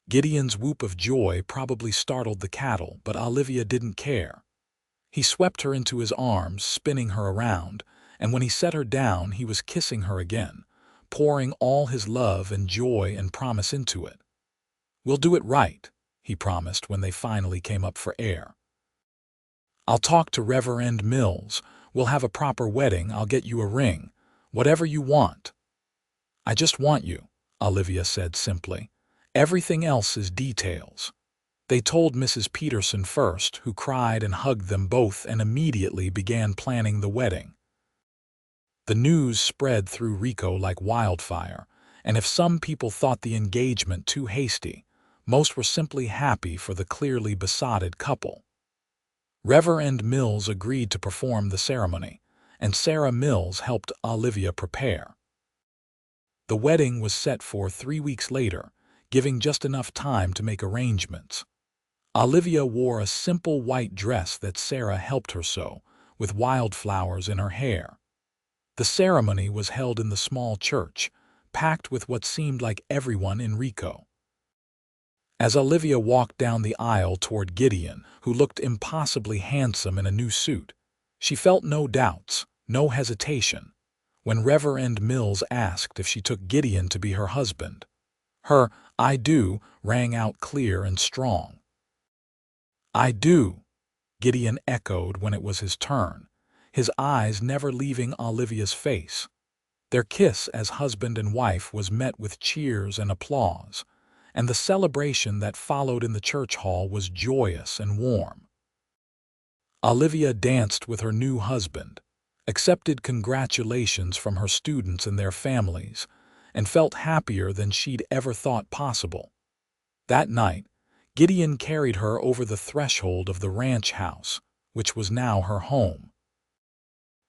A: Gideon's whoop of joy probably startled the cattle, but Olivia didn't care. He swept her into his arms, spinning her around, and when he set her down, he was kissing her again, pouring all his love and joy and promise into it. "We'll do it right," he promised when they finally came up for air. "I'll talk to Reverend Mills. We'll have a proper wedding. I'll get you a ring. Whatever you want." "I just want you," Olivia said simply. "Everything else is details." They told Mrs. Peterson first, who cried and hugged them both and immediately began planning the wedding. The news spread through Rico like wildfire, and if some people thought the engagement too hasty, most were simply happy for the clearly besotted couple. Reverend Mills agreed to perform the ceremony, and Sarah Mills helped Olivia prepare. The wedding was set for 3 weeks later, giving just enough time to make arrangements. Olivia wore a simple white dress that Sarah helped her sew, with wildflowers in her hair. The ceremony was held in the small church, packed with what seemed like everyone in Rico. As Olivia walked down the aisle toward Gideon, who looked impossibly handsome in a new suit, she felt no doubts, no hesitation, when Reverend Mills asked if she took Gideon to be her husband. Her "I do" rang out clear and strong. "I do," Gideon echoed when it was his turn, his eyes never leaving Olivia's face. Their kiss as husband and wife was met with cheers and applause, and the celebration that followed in the church hall was joyous and warm. Olivia danced with her new husband, accepted congratulations from her students and their families, and felt happier than she'd ever thought possible. That night, Gideon carried her over the threshold of the ranch house, which was now her home.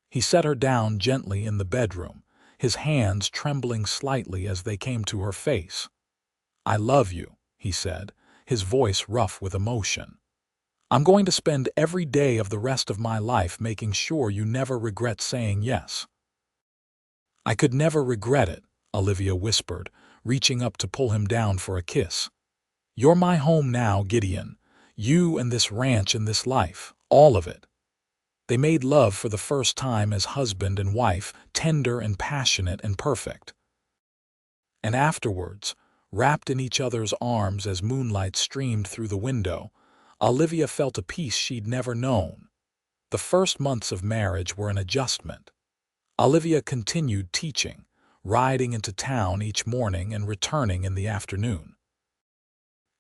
A: He set her down gently in the bedroom, his hands trembling slightly as they came to her face. "I love you," he said, his voice rough with emotion. "I'm going to spend every day of the rest of my life making sure you never regret saying yes." "I could never regret it," Olivia whispered, reaching up to pull him down for a kiss. "You're my home now, Gideon. You and this ranch and this life, all of it." They made love for the first time as husband and wife, tender and passionate and perfect. And afterwards, wrapped in each other's arms as moonlight streamed through the window, Olivia felt a peace she'd never known. The first months of marriage were an adjustment. Olivia continued teaching, riding into town each morning and returning in the afternoon.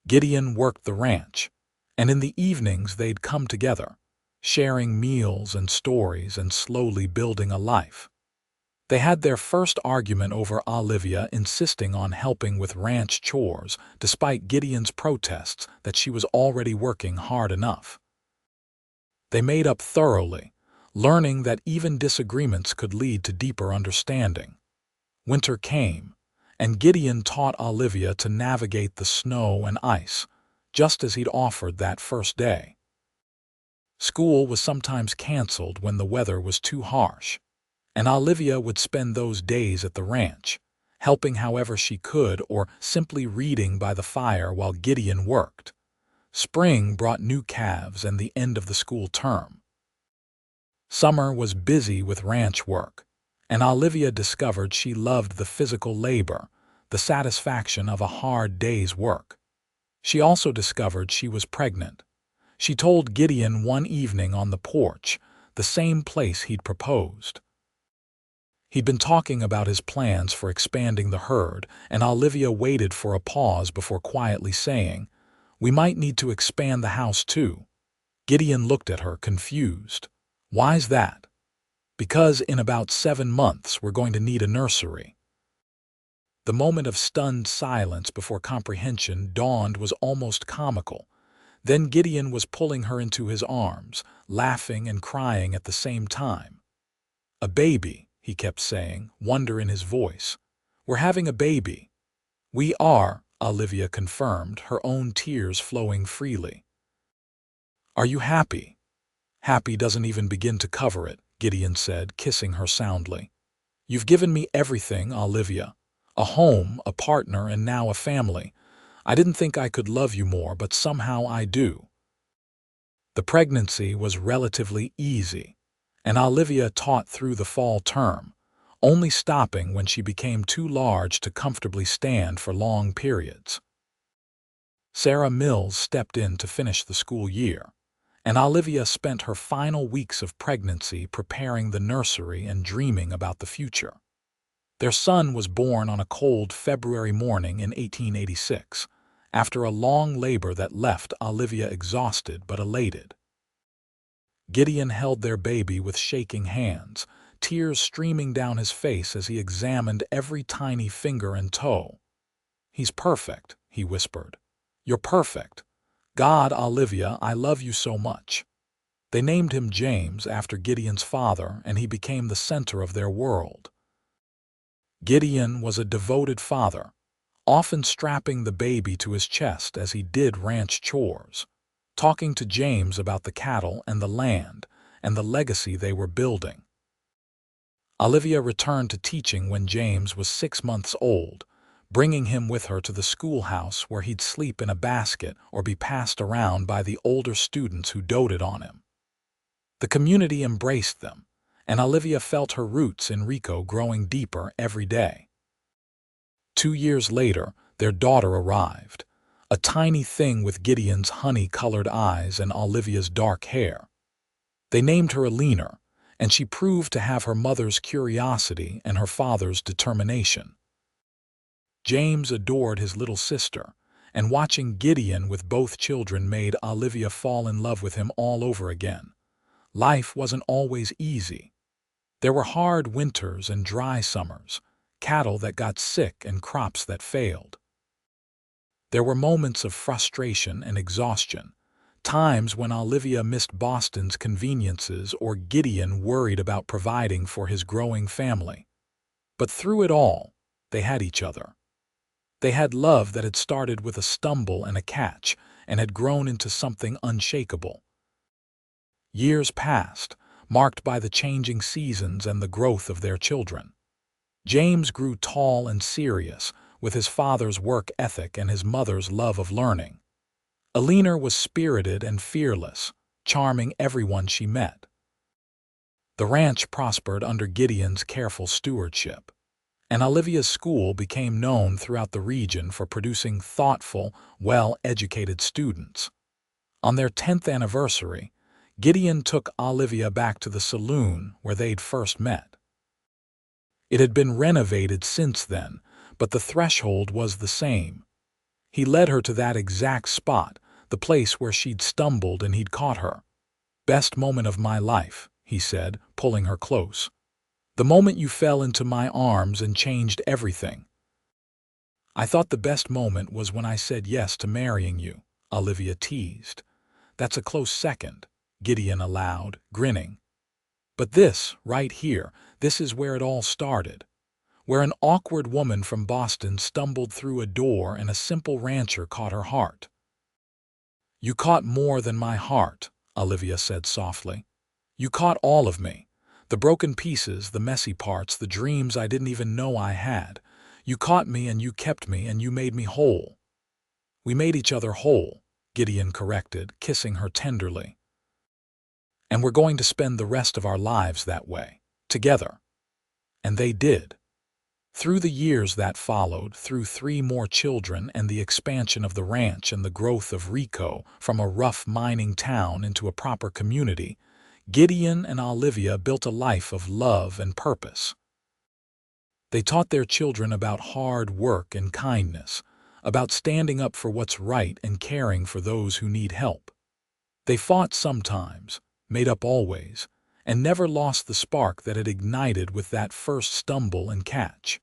A: Gideon worked the ranch, and in the evenings they'd come together, sharing meals and stories and slowly building a life. They had their first argument over Olivia insisting on helping with ranch chores despite Gideon's protests that she was already working hard enough. They made up thoroughly, learning that even disagreements could lead to deeper understanding. Winter came, and Gideon taught Olivia to navigate the snow and ice, just as he'd offered that first day. School was sometimes canceled when the weather was too harsh, and Olivia would spend those days at the ranch, helping however she could or simply reading by the fire while Gideon worked. Spring brought new calves and the end of the school term. Summer was busy with ranch work, and Olivia discovered she loved the physical labor, the satisfaction of a hard day's work. She also discovered she was pregnant. She told Gideon one evening on the porch, the same place he'd proposed. He'd been talking about his plans for expanding the herd, and Olivia waited for a pause before quietly saying, "We might need to expand the house too." Gideon looked at her, confused. "Why's that?" "Because in about 7 months we're going to need a nursery." The moment of stunned silence before comprehension dawned was almost comical. Then Gideon was pulling her into his arms, laughing and crying at the same time. "A baby," he kept saying, wonder in his voice. "We're having a baby." "We are," Olivia confirmed, her own tears flowing freely. "Are you happy?" "Happy doesn't even begin to cover it," Gideon said, kissing her soundly. "You've given me everything, Olivia. A home, a partner, and now a family. I didn't think I could love you more, but somehow I do." The pregnancy was relatively easy, and Olivia taught through the fall term, only stopping when she became too large to comfortably stand for long periods. Sarah Mills stepped in to finish the school year, and Olivia spent her final weeks of pregnancy preparing the nursery and dreaming about the future. Their son was born on a cold February morning in 1886, after a long labor that left Olivia exhausted but elated. Gideon held their baby with shaking hands, tears streaming down his face as he examined every tiny finger and toe. "He's perfect," he whispered. "You're perfect. God, Olivia, I love you so much." They named him James after Gideon's father, and he became the center of their world. Gideon was a devoted father, often strapping the baby to his chest as he did ranch chores, talking to James about the cattle and the land and the legacy they were building. Olivia returned to teaching when James was 6 months old, bringing him with her to the schoolhouse where he'd sleep in a basket or be passed around by the older students who doted on him. The community embraced them, and Olivia felt her roots in Rico growing deeper every day. 2 years later, their daughter arrived, a tiny thing with Gideon's honey-colored eyes and Olivia's dark hair. They named her Alina, and she proved to have her mother's curiosity and her father's determination. James adored his little sister, and watching Gideon with both children made Olivia fall in love with him all over again. Life wasn't always easy. There were hard winters and dry summers, cattle that got sick and crops that failed. There were moments of frustration and exhaustion, times when Olivia missed Boston's conveniences or Gideon worried about providing for his growing family. But through it all, they had each other. They had love that had started with a stumble and a catch and had grown into something unshakable. Years passed, marked by the changing seasons and the growth of their children. James grew tall and serious, with his father's work ethic and his mother's love of learning. Alina was spirited and fearless, charming everyone she met. The ranch prospered under Gideon's careful stewardship, and Olivia's school became known throughout the region for producing thoughtful, well-educated students. On their 10th anniversary, Gideon took Olivia back to the saloon where they'd first met. It had been renovated since then, but the threshold was the same. He led her to that exact spot, the place where she'd stumbled and he'd caught her. "Best moment of my life," he said, pulling her close. "The moment you fell into my arms and changed everything." "I thought the best moment was when I said yes to marrying you," Olivia teased. "That's a close second," Gideon allowed, grinning. "But this, right here, this is where it all started. Where an awkward woman from Boston stumbled through a door and a simple rancher caught her heart." "You caught more than my heart," Olivia said softly. "You caught all of me. The broken pieces, the messy parts, the dreams I didn't even know I had. You caught me and you kept me and you made me whole." "We made each other whole," Gideon corrected, kissing her tenderly. "And we're going to spend the rest of our lives that way, together." And they did. Through the years that followed, through 3 more children and the expansion of the ranch and the growth of Rico from a rough mining town into a proper community, Gideon and Olivia built a life of love and purpose. They taught their children about hard work and kindness, about standing up for what's right and caring for those who need help. They fought sometimes, made up always, and never lost the spark that had ignited with that first stumble and catch.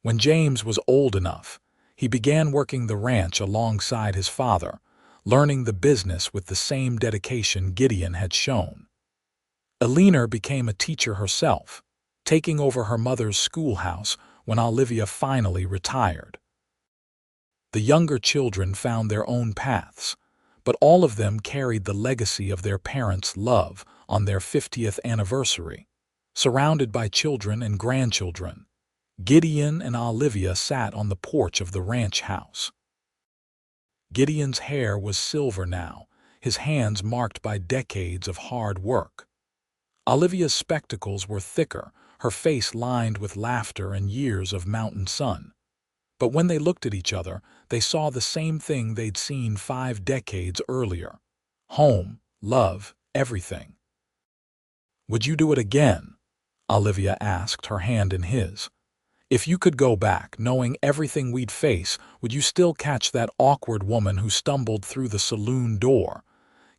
A: When James was old enough, he began working the ranch alongside his father, learning the business with the same dedication Gideon had shown. Eleanor became a teacher herself, taking over her mother's schoolhouse when Olivia finally retired. The younger children found their own paths, but all of them carried the legacy of their parents' love on their 50th anniversary. Surrounded by children and grandchildren, Gideon and Olivia sat on the porch of the ranch house. Gideon's hair was silver now, his hands marked by decades of hard work. Olivia's spectacles were thicker, her face lined with laughter and years of mountain sun. But when they looked at each other, they saw the same thing they'd seen 5 decades earlier. Home, love, everything. "Would you do it again?" Olivia asked, her hand in his. "If you could go back, knowing everything we'd face, would you still catch that awkward woman who stumbled through the saloon door?"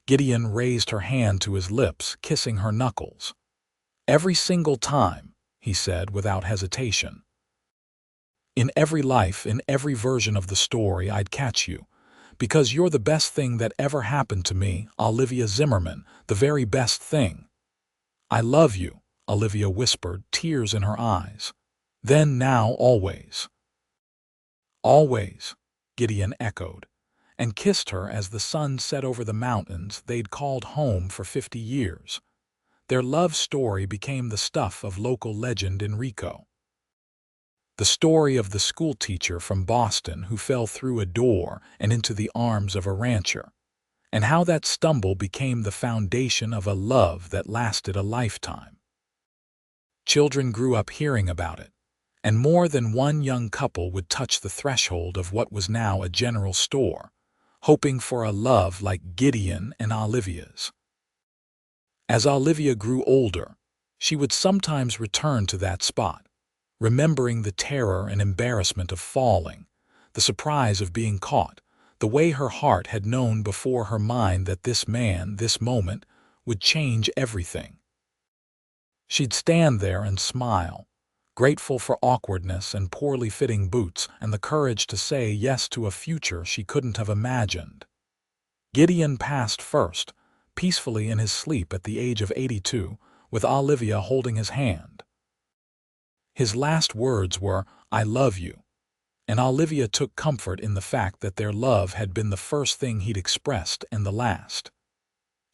A: Gideon raised her hand to his lips, kissing her knuckles. "Every single time," he said without hesitation. "In every life, in every version of the story, I'd catch you. Because you're the best thing that ever happened to me, Olivia Zimmerman, the very best thing." "I love you," Olivia whispered, tears in her eyes. "Then, now, always." "Always," Gideon echoed, and kissed her as the sun set over the mountains they'd called home for 50 years. Their love story became the stuff of local legend in Rico. The story of the schoolteacher from Boston who fell through a door and into the arms of a rancher, and how that stumble became the foundation of a love that lasted a lifetime. Children grew up hearing about it, and more than one young couple would touch the threshold of what was now a general store, hoping for a love like Gideon and Olivia's. As Olivia grew older, she would sometimes return to that spot, remembering the terror and embarrassment of falling, the surprise of being caught, the way her heart had known before her mind that this man, this moment, would change everything. She'd stand there and smile, grateful for awkwardness and poorly fitting boots and the courage to say yes to a future she couldn't have imagined. Gideon passed first, peacefully in his sleep at the age of 82, with Olivia holding his hand. His last words were, "I love you," and Olivia took comfort in the fact that their love had been the first thing he'd expressed and the last.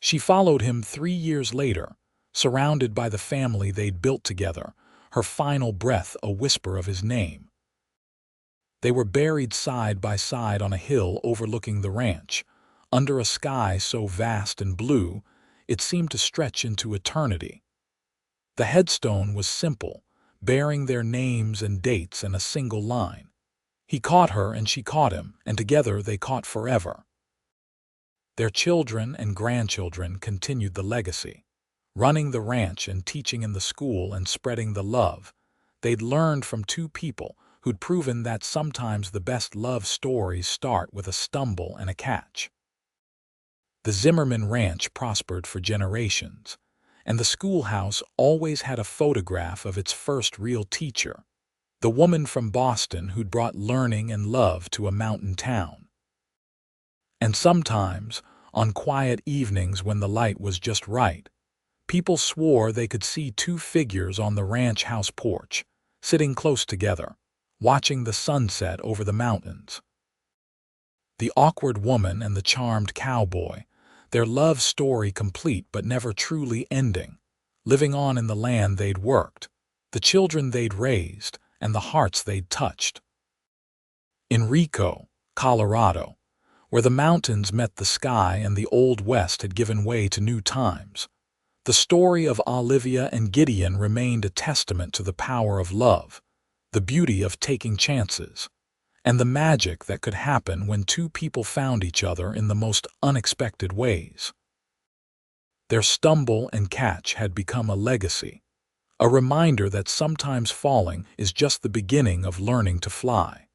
A: She followed him 3 years later, surrounded by the family they'd built together, her final breath a whisper of his name. They were buried side by side on a hill overlooking the ranch, under a sky so vast and blue it seemed to stretch into eternity. The headstone was simple, bearing their names and dates in a single line. He caught her and she caught him, and together they caught forever. Their children and grandchildren continued the legacy, running the ranch and teaching in the school and spreading the love they'd learned from two people who'd proven that sometimes the best love stories start with a stumble and a catch. The Zimmerman Ranch prospered for generations, and the schoolhouse always had a photograph of its first real teacher, the woman from Boston who'd brought learning and love to a mountain town. And sometimes, on quiet evenings when the light was just right, people swore they could see two figures on the ranch house porch, sitting close together, watching the sunset over the mountains. The awkward woman and the charmed cowboy, their love story complete but never truly ending, living on in the land they'd worked, the children they'd raised, and the hearts they'd touched. In Rico, Colorado, where the mountains met the sky and the Old West had given way to new times, the story of Olivia and Gideon remained a testament to the power of love, the beauty of taking chances, and the magic that could happen when two people found each other in the most unexpected ways. Their stumble and catch had become a legacy, a reminder that sometimes falling is just the beginning of learning to fly.